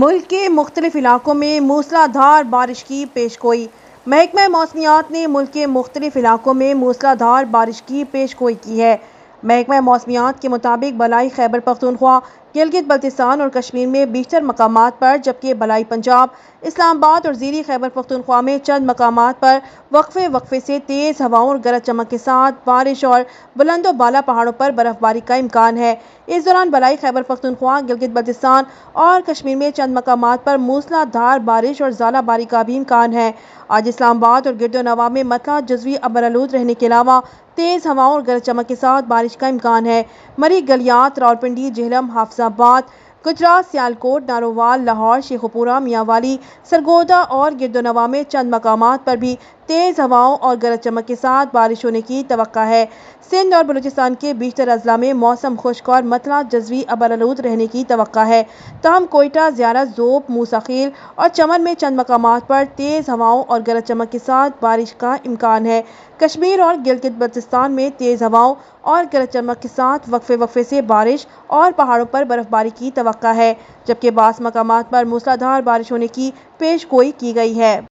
ملک کے مختلف علاقوں میں موسلادھار بارش کی پیشگوئی۔ محکمہ موسمیات نے ملک کے مختلف علاقوں میں موسلادھار بارش کی پیشگوئی کی ہے۔ محکمہ موسمیات کے مطابق بالائی خیبر پختونخوا، گلگت بلتستان اور کشمیر میں بیشتر مقامات پر، جبکہ بالائی پنجاب، اسلام آباد اور زیریں خیبر پختونخوا میں چند مقامات پر وقفے وقفے سے تیز ہواؤں اور گرج چمک کے ساتھ بارش اور بلند و بالا پہاڑوں پر برف باری کا امکان ہے۔ اس دوران بالائی خیبر پختونخوا، گلگت بلتستان اور کشمیر میں چند مقامات پر موسلادھار بارش اور ژالہ باری کا بھی امکان ہے۔ آج اسلام آباد اور گرد و نواح میں مطلع جزوی ابرآلود رہنے کے علاوہ تیز ہواؤں اور گرج چمک کے ساتھ بارش کا امکان ہے۔ مری، گلیات، راولپنڈی، جہلم، حافظ آباد، گجرات، سیالکوٹ، نارووال، لاہور، شیخوپورہ، میاں والی، سرگودا اور گرد و نواح میں چند مقامات پر بھی تیز ہواؤں اور گرج چمک کے ساتھ بارش ہونے کی توقع ہے۔ سندھ اور بلوچستان کے بیشتر اضلاع میں موسم خشک اور مطلع جزوی ابرآلود رہنے کی توقع ہے، تاہم کوئٹہ، زیارت، ذوب، موسیٰ خیل اور چمن میں چند مقامات پر تیز ہواؤں اور گرج چمک کے ساتھ بارش کا امکان ہے۔ کشمیر اور گلگت بلتستان میں تیز ہواؤں اور گرج چمک کے ساتھ وقفے وقفے سے بارش اور پہاڑوں پر برف باری کی توقع ہے، جبکہ بعض مقامات پر موسلادھار بارش ہونے کی پیش گوئی کی گئی ہے۔